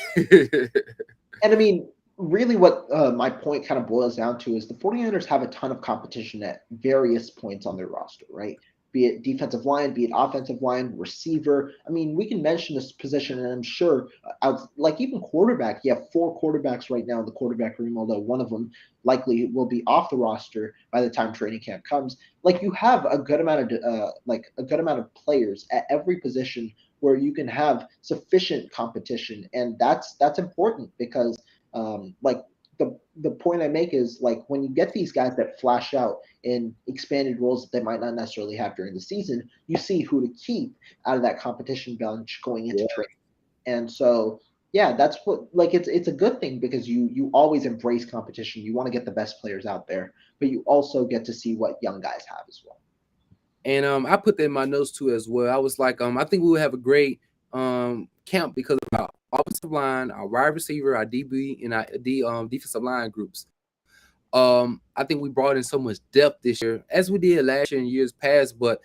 And I mean, really, what my point kind of boils down to is the 49ers have a ton of competition at various points on their roster, right? Be it defensive line, be it offensive line, receiver. I mean, we can mention this position, and I'm sure, like even quarterback, you have four quarterbacks right now in the quarterback room, although one of them likely will be off the roster by the time training camp comes. Like you have a good amount of a good amount of players at every position where you can have sufficient competition, and that's important because like the point I make is like when you get these guys that flash out in expanded roles that they might not necessarily have during the season, you see who to keep out of that competition bench going into
Yeah.
training. And so yeah, that's what like it's a good thing because you always embrace competition. You want to get the best players out there, but you also get to see what young guys have as well.
And I put that in my notes too as well. I was like, I think we would have a great camp because of our offensive line, our wide receiver, our DB, and our defensive line groups. I think we brought in so much depth this year, as we did last year and years past, but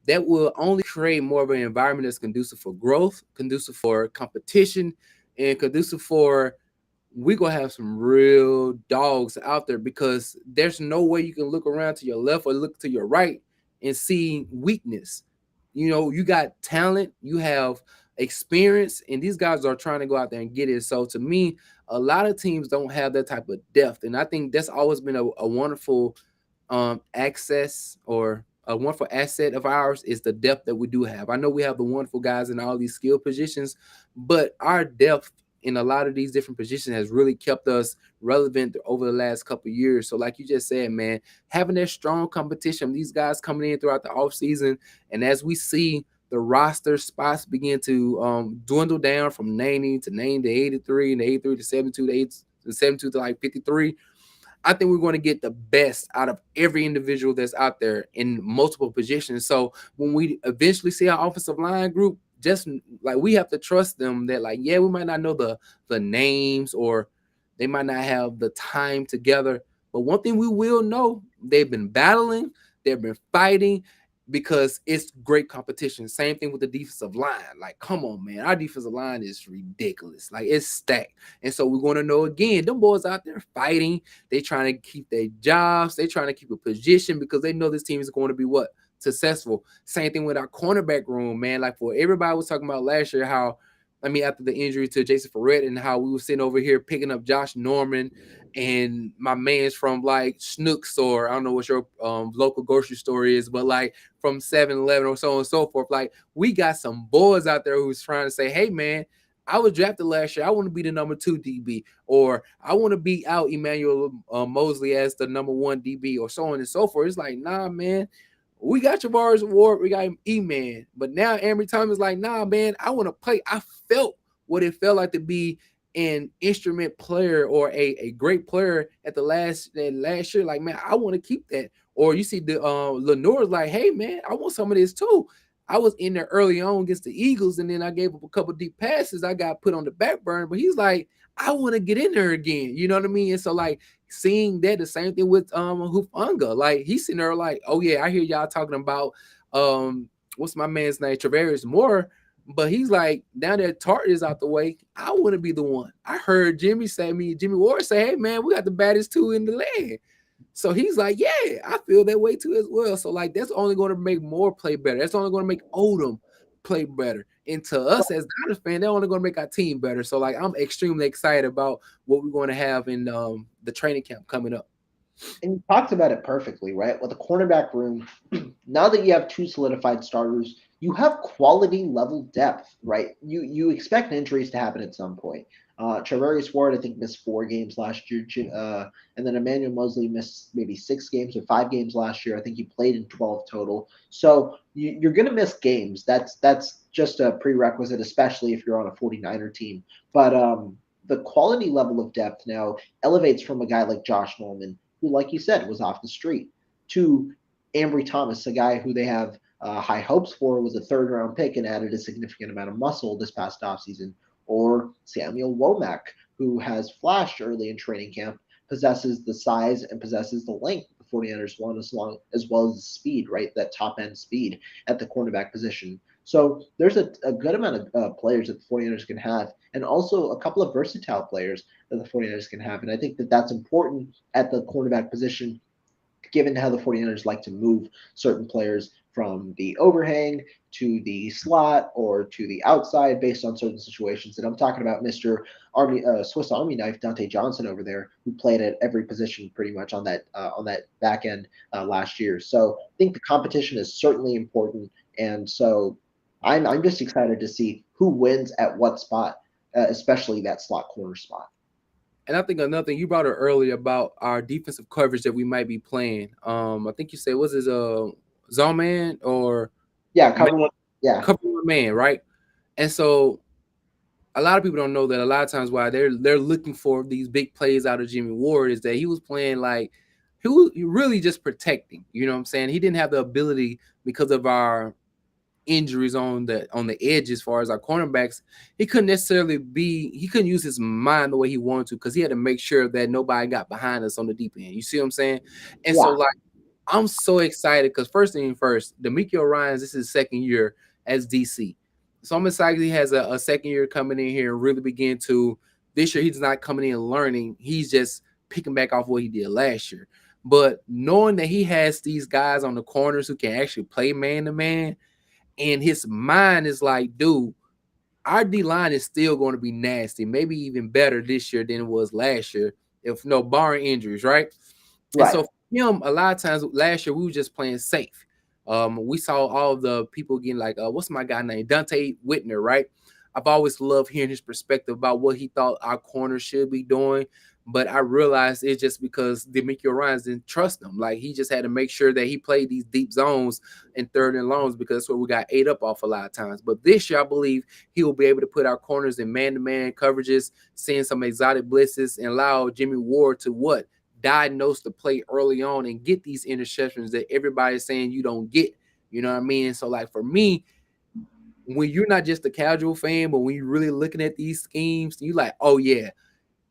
that will only create more of an environment that's conducive for growth, conducive for competition, and conducive for we're gonna have some real dogs out there because there's no way you can look around to your left or look to your right and see weakness. You know, you got talent, you have experience, and these guys are trying to go out there and get it. So to me, a lot of teams don't have that type of depth, and I think that's always been a wonderful access or a wonderful asset of ours is the depth that we do have. I know we have the wonderful guys in all these skill positions, but our depth in a lot of these different positions has really kept us relevant over the last couple of years. So, like you just said, man, having that strong competition, these guys coming in throughout the offseason, and as we see the roster spots begin to dwindle down from 90 to 90 to 83 and 83 to 72 to 8 to 72 to like 53. I think we're going to get the best out of every individual that's out there in multiple positions. So when we eventually see our offensive line group, just like we have to trust them that, like, yeah, we might not know the names, or they might not have the time together, but one thing we will know, they've been battling, they've been fighting, because it's great competition. Same thing with the defensive line. Like, come on, man, our defensive line is ridiculous. Like, it's stacked. And so we're going to know again, them boys out there fighting. They trying to keep their jobs. They trying to keep a position because they know this team is going to be what? Successful. Same thing with our cornerback room, man. Like, for everybody was talking about last year, how, I mean, after the injury to Jason Ferret, and how we were sitting over here picking up Josh Norman and my man's from like Snook store. I don't know what your local grocery store is, but like from 7-Eleven or so on and so forth. Like, we got some boys out there who's trying to say, hey, man, I was drafted last year. I want to be the number 2 DB, or I want to beat out Emmanuel Mosley as the number 1 DB, or so on and so forth. It's like, nah, man, we got Javaris Ward, we got E-Man, but now Ambry Thomas is like, nah, man, I want to play. I felt what it felt like to be an instrument player, or a great player at the last year. Like, man, I want to keep that. Or you see the Lenore's like, hey, man, I want some of this too. I was in there early on against the Eagles, and then I gave up a couple deep passes. I got put on the back burner, but he's like, I want to get in there again. You know what I mean? And so, like, seeing that, the same thing with Hufanga. Like, he's sitting there like, oh yeah, I hear y'all talking about what's my man's name, Travarius Moore, but he's like, now that Tart is out the way, I want to be the one. I heard Jimmy Ward say, hey man, we got the baddest 2 in the land. So he's like, yeah, I feel that way too as well. So like, that's only going to make Moore play better. That's only going to make Odom play better. And to us as Niners fan, they're only going to make our team better. So like, I'm extremely excited about what we're going to have in the training camp coming up.
And you talked about it perfectly, right? With the cornerback room, now that you have 2 solidified starters, you have quality level depth, right? You expect injuries to happen at some point. Travarius Ward, I think, missed 4 games last year, and then Emmanuel Mosley missed maybe 6 games or 5 games last year. I think he played in 12 total. So you're going to miss games. That's just a prerequisite, especially if you're on a 49er team. But the quality level of depth now elevates from a guy like Josh Norman, who, like you said, was off the street, to Ambry Thomas, a guy who they have high hopes for, was a 3rd-round pick and added a significant amount of muscle this past offseason, or Samuel Womack, who has flashed early in training camp, possesses the size and possesses the length the 49ers want, as well as the speed, right? That top-end speed at the cornerback position. So there's a good amount of players that the 49ers can have, and also a couple of versatile players that the 49ers can have. And I think that that's important at the cornerback position, given how the 49ers like to move certain players from the overhang to the slot or to the outside based on certain situations. And I'm talking about Mr. Swiss Army knife Dante Johnson over there, who played at every position pretty much on that back end last year. So I think the competition is certainly important, and so I'm just excited to see who wins at what spot, especially that slot corner spot.
And I think another thing you brought up earlier about our defensive coverage that we might be playing. I think you said, was this zone man or
Yeah,
man,
yeah,
cover one man, right? And so a lot of people don't know that a lot of times why they're looking for these big plays out of Jimmy Ward is that he was playing like he was really just protecting. You know what I'm saying? He didn't have the ability because of our injuries on the edge as far as our cornerbacks. He couldn't use his mind the way he wanted to, because he had to make sure that nobody got behind us on the deep end. You see what I'm saying? And so
yeah.
like, I'm so excited because first thing first, D'Amico Ryans, this is his 2nd year as DC. So I'm excited he has a 2nd year coming in here and really begin to, this year he's not coming in and learning. He's just picking back off what he did last year. But knowing that he has these guys on the corners who can actually play man to man, and his mind is like, dude, our D line is still going to be nasty, maybe even better this year than it was last year, if barring injuries, right? And
Right.
so for him, a lot of times last year we were just playing safe. We saw all the people getting like, what's my guy named Dante Whitner, right? I've always loved hearing his perspective about what he thought our corner should be doing. But I realized it's just because Demetrius Ryans didn't trust him. Like he just had to make sure that he played these deep zones and third and longs because that's where we got ate up off a lot of times. But this year, I believe he will be able to put our corners in man-to-man coverages, seeing some exotic blitzes, and allow Jimmy Ward to what? Diagnose the play early on and get these interceptions that everybody's saying you don't get. You know what I mean? So, like for me, when you're not just a casual fan, but when you're really looking at these schemes, you like, oh yeah,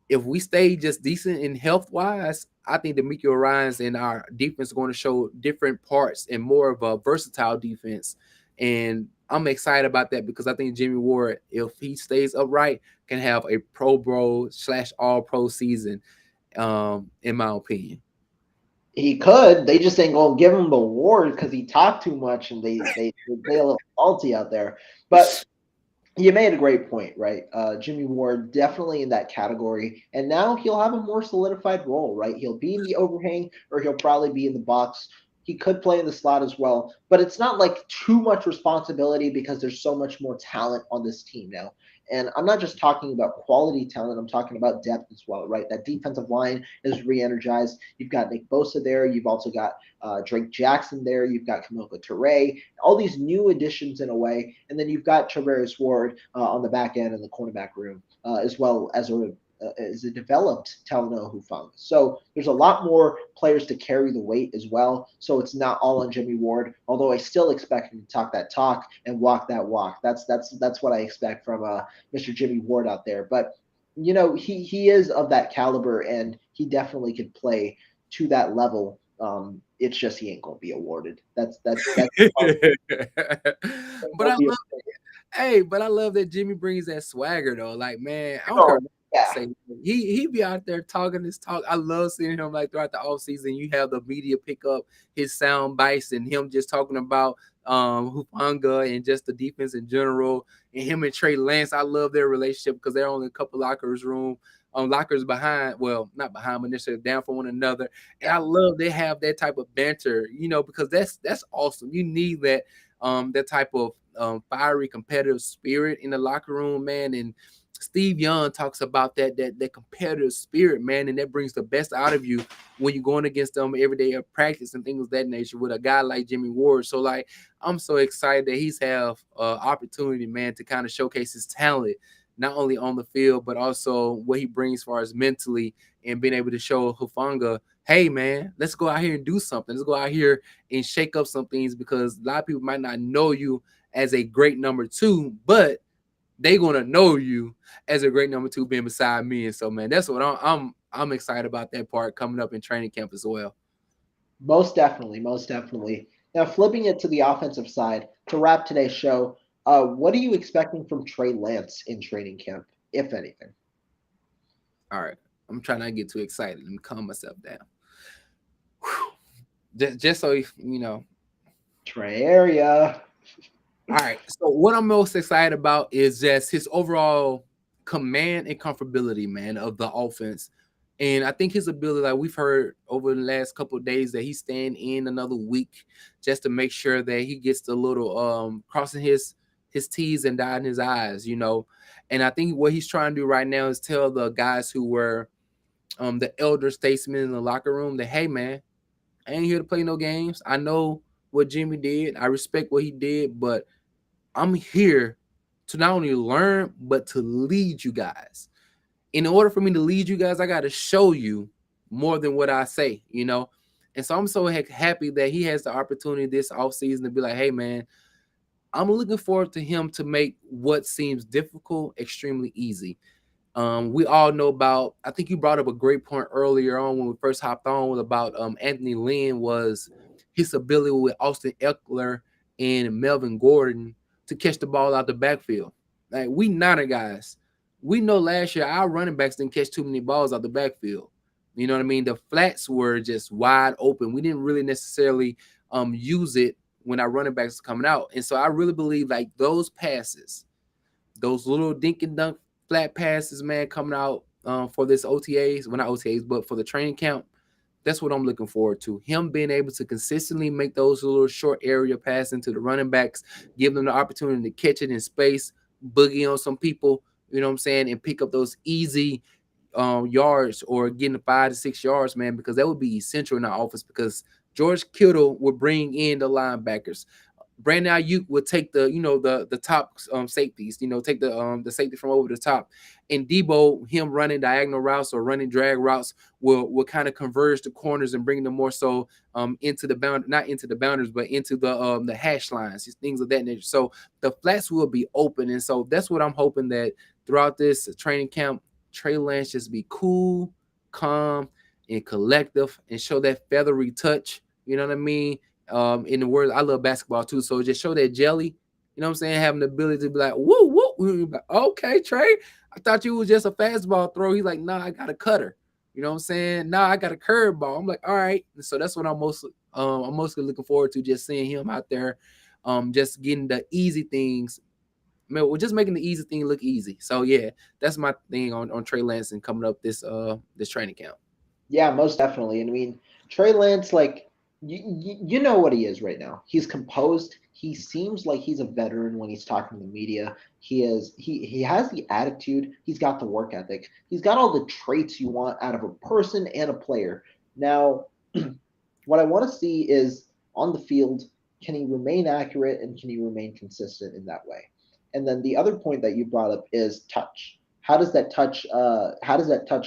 if we stay just decent in health wise, I think the Miko Ryans and our defense are going to show different parts and more of a versatile defense. And I'm excited about that because I think Jimmy Ward, if he stays upright, can have a Pro Bowl / All Pro season. In my opinion.
He could. They just ain't gonna give him the award because he talked too much, and they a little salty out there. But you made a great point, right? Jimmy Ward definitely in that category, and now he'll have a more solidified role, right? He'll be in the overhang, or he'll probably be in the box. He could play in the slot as well, but it's not like too much responsibility because there's so much more talent on this team now. And I'm not just talking about quality talent, I'm talking about depth as well, right? That defensive line is re energized. You've got Nick Bosa there. You've also got Drake Jackson there. You've got Kamilka Ture, all these new additions in a way. And then you've got Travaris Ward on the back end in the cornerback room, as well as a developed Talanoa Hufanga. So there's a lot more players to carry the weight as well. So it's not all on Jimmy Ward, although I still expect him to talk that talk and walk that walk. That's what I expect from Mr. Jimmy Ward out there. But he is of that caliber, and he definitely could play to that level. It's just he ain't gonna be awarded. That's
But I love Hey, but I love that Jimmy brings that swagger though. Like, man, I don't care
oh,
what
yeah.
say. He be out there talking this talk. I love seeing him like throughout the offseason. You have the media pick up his sound bites and him just talking about Hufanga and just the defense in general. And him and Trey Lance, I love their relationship because they're only a couple lockers behind. Well, not behind, but necessarily down from one another. And I love they have that type of banter, because that's awesome. You need that type of fiery competitive spirit in the locker room, man. And Steve Young talks about that competitive spirit, man, and that brings the best out of you when you're going against them every day of practice and things of that nature with a guy like Jimmy Ward. So, like, I'm so excited that he's have opportunity, man, to kind of showcase his talent, not only on the field, but also what he brings as far as mentally and being able to show Hufanga, hey, man, let's go out here and do something. Let's go out here and shake up some things because a lot of people might not know you as a great number two, but they gonna know you as a great number two being beside me. And so, man, that's what I'm excited about that part coming up in training camp as well.
Most definitely, most definitely. Now, flipping it to the offensive side to wrap today's show, what are you expecting from Trey Lance in training camp, if anything?
All right, I'm trying not to get too excited. Let me calm myself down. Just so you know.
Trey area.
All right. So what I'm most excited about is just his overall command and comfortability, man, of the offense. And I think his ability, like we've heard over the last couple of days, that he's staying in another week just to make sure that he gets the little crossing his T's and dotting his I's. And I think what he's trying to do right now is tell the guys who were the elder statesmen in the locker room that, hey man, I ain't here to play no games. I know what Jimmy did. I respect what he did, but I'm here to not only learn, but to lead you guys. In order for me to lead you guys, I got to show you more than what I say. And so I'm so happy that he has the opportunity this offseason to be like, hey, man, I'm looking forward to him to make what seems difficult extremely easy. We all know about, I think you brought up a great point earlier on when we first hopped on about Anthony Lynn was his ability with Austin Eckler and Melvin Gordon to catch the ball out the backfield. Like we Niner guys, we know last year our running backs didn't catch too many balls out the backfield. You know what I mean? The flats were just wide open. We didn't really necessarily use it when our running backs were coming out. And so I really believe like those passes, those little dink and dunk flat passes, man, coming out for this OTAs, well not OTAs, but for the training camp, That's what I'm looking forward to. Him being able to consistently make those little short area passes into the running backs, give them the opportunity to catch it in space, boogie on some people, you know what I'm saying, and pick up those easy yards or getting 5 to 6 yards, man, because that would be essential in our offense because George Kittle would bring in the linebackers. Brandon Ayuk would take the top safeties, take the safety from over the top, and Debo, him running diagonal routes or running drag routes, will kind of converge the corners and bring them more so into the bound, not into the boundaries, but into the hash lines, things of that nature. So the flats will be open, and so that's what I'm hoping that throughout this training camp, Trey Lance just be cool, calm, and collective, and show that feathery touch. You know what I mean? In the words, I love basketball too, so just show that jelly. You know what I'm saying? Having the ability to be like, woo, woo, like, okay, Trey, I thought you was just a fastball throw. He's like, nah, I got a cutter. You know what I'm saying? Nah, I got a curveball. I'm like, all right. And so that's what I'm mostly looking forward to, just seeing him out there, just getting the easy things. Man, we're just making the easy thing look easy. So yeah, that's my thing on Trey Lance and coming up this training camp.
Yeah, most definitely. And I mean, Trey Lance, like, you know what he is right now. He's composed. He seems like he's a veteran when he's talking to the media. He has the attitude. He's got the work ethic. He's got all the traits you want out of a person and a player. Now, what I want to see is on the field, can he remain accurate and can he remain consistent in that way? And then the other point that you brought up is touch. How does that touch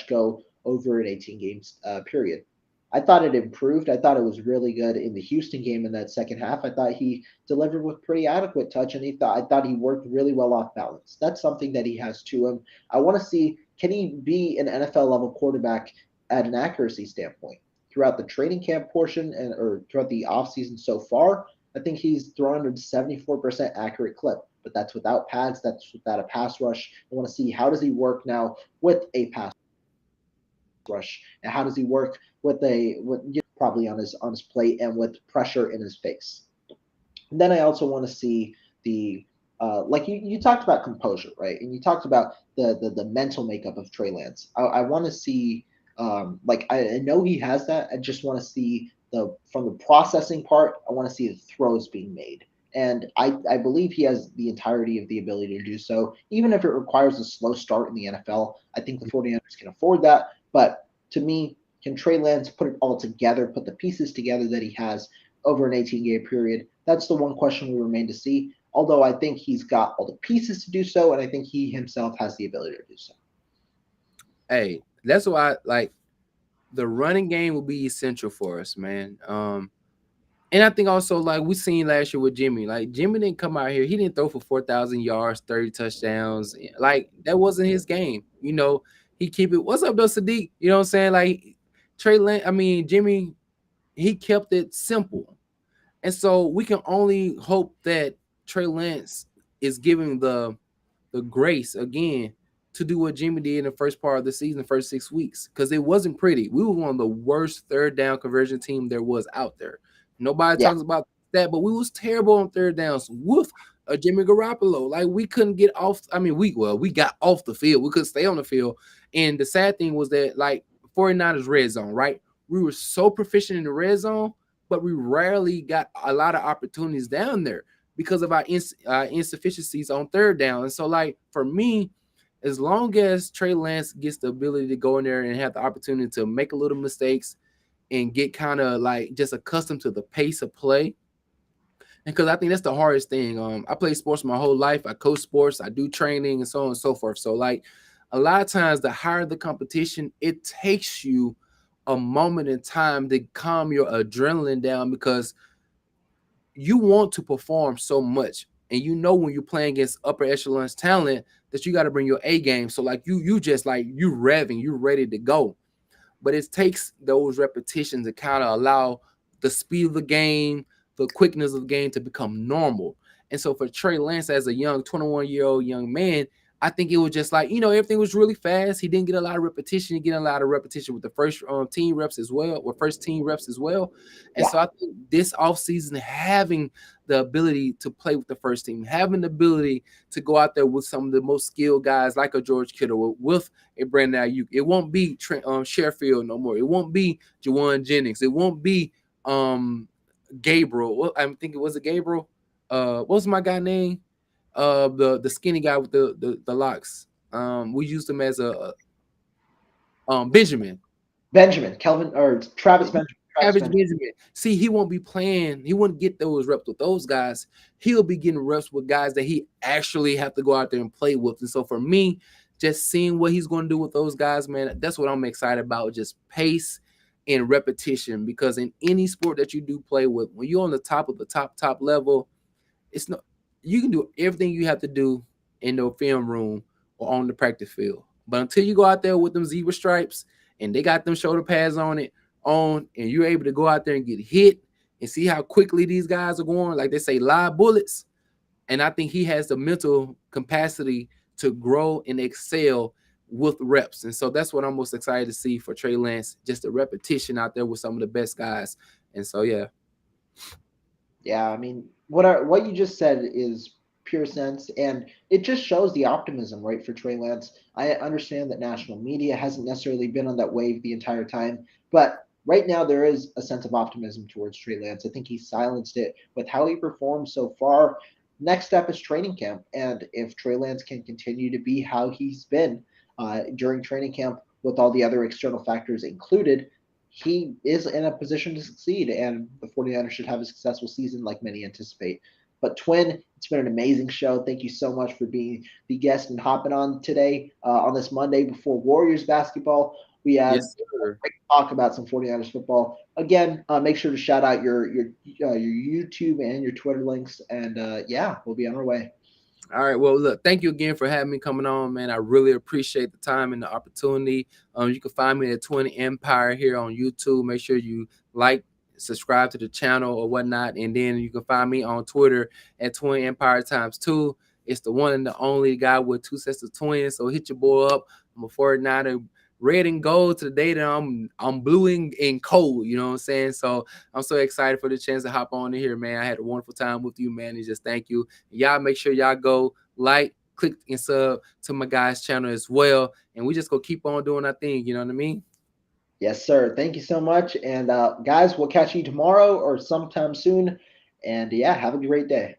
go over an 18 games period? I thought it improved. I thought it was really good in the Houston game in that second half. I thought he delivered with pretty adequate touch, and I thought he worked really well off balance. That's something that he has to him. I want to see, can he be an NFL level quarterback at an accuracy standpoint throughout the training camp portion and or throughout the offseason so far. I think he's thrown at a 74% accurate clip, but that's without pads. That's without a pass rush. I want to see how does he work now with a pass rush, and how does he work with probably on his plate and with pressure in his face. And then I also want to see the like you talked about composure, right? And you talked about the mental makeup of Trey Lance. I want to see like I know he has that. I just want to see the from the processing part. I want to see the throws being made. And I believe he has the entirety of the ability to do so, even if it requires a slow start in the NFL. I think the 49ers can afford that. But to me, can Trey Lance put it all together, put the pieces together that he has over an 18-game period? That's the one question we remain to see. Although I think he's got all the pieces to do so, and I think he himself has the ability to do so.
Hey, that's why like the running game will be essential for us, man. And I think also like we seen last year with Jimmy, like Jimmy didn't come out here, he didn't throw for 4,000 yards, 30 touchdowns. Like that wasn't his game. He keep it. What's up, though, Sadiq? You know what I'm saying? Like Trey Lance, I mean Jimmy, he kept it simple, and so we can only hope that Trey Lance is giving the grace again to do what Jimmy did in the first part of the season, the first 6 weeks, because it wasn't pretty. We were one of the worst third down conversion team there was out there. Nobody
Yeah,
talks about that, but we was terrible on third downs with Jimmy Garoppolo. Like we couldn't get off. I mean, we got off the field. We couldn't stay on the field. And the sad thing was that like 49ers red zone, right? We were so proficient in the red zone, but we rarely got a lot of opportunities down there because of our insufficiencies on third down. And so, like for me, as long as Trey Lance gets the ability to go in there and have the opportunity to make a little mistakes and get kind of like just accustomed to the pace of play, and because I think that's the hardest thing. I played sports my whole life. I coach sports. I do training and so on and so forth. So like a lot of times, the higher the competition, it takes you a moment in time to calm your adrenaline down because you want to perform so much, and when you're playing against upper echelons talent that you got to bring your A game. So like you just like you revving, you ready to go. But it takes those repetitions to kind of allow the speed of the game, the quickness of the game to become normal. And so for Trey Lance as a young 21-year-old young man, I think it was just like, everything was really fast. He didn't get a lot of repetition. He get a lot of repetition with the first team reps as well, or first team reps as well. And
Yeah.
so I think this offseason, having the ability to play with the first team, having the ability to go out there with some of the most skilled guys like a George Kittle, with a Brandon Ayuk. It won't be Sherfield no more. It won't be Jawan Jennings. It won't be Gabriel. Well, I think it was a Gabriel. What was my guy name? The skinny guy with the locks. We used him as a Benjamin.
Benjamin, Kelvin, or Travis Benjamin. Travis
Average
Benjamin.
Benjamin. See, he won't be playing. He wouldn't get those reps with those guys. He'll be getting reps with guys that he actually have to go out there and play with. And so for me, just seeing what he's going to do with those guys, man, that's what I'm excited about. Just pace and repetition. Because in any sport that you do play with, when you're on the top of the top level, it's not, you can do everything you have to do in the film room or on the practice field. But until you go out there with them zebra stripes and they got them shoulder pads on, and you're able to go out there and get hit and see how quickly these guys are going, like they say, live bullets. And I think he has the mental capacity to grow and excel with reps. And so that's what I'm most excited to see for Trey Lance, just the repetition out there with some of the best guys. And so, yeah.
Yeah, I mean, what you just said is pure sense, and it just shows the optimism, right, for Trey Lance. I understand that national media hasn't necessarily been on that wave the entire time, but right now there is a sense of optimism towards Trey Lance. I think he silenced it with how he performed so far. Next step is training camp, and if Trey Lance can continue to be how he's been during training camp, with all the other external factors included, he is in a position to succeed, and the 49ers should have a successful season like many anticipate. But Twin, it's been an amazing show. Thank you so much for being the guest and hopping on today on this Monday before Warriors basketball. We had
Yes, sir.
great talk about some 49ers football. Again, make sure to shout out your YouTube and your Twitter links, and yeah, we'll be on our way.
All right. Well, look, thank you again for having me coming on, man. I really appreciate the time and the opportunity. You can find me at Twin Empire here on YouTube. Make sure you like, subscribe to the channel or whatnot. And then you can find me on Twitter at Twin Empire times two. It's the one and the only guy with two sets of twins. So hit your boy up. I'm a 49er, red and gold to the day that I'm blue and cold. You know what I'm saying? So I'm so excited for the chance to hop on in here, man. I had a wonderful time with you, man. And just thank you. Y'all make sure y'all go like, click, and sub to my guy's channel as well. And we just go keep on doing our thing. You know what I mean?
Yes, sir. Thank you so much. And guys, we'll catch you tomorrow or sometime soon. And yeah, have a great day.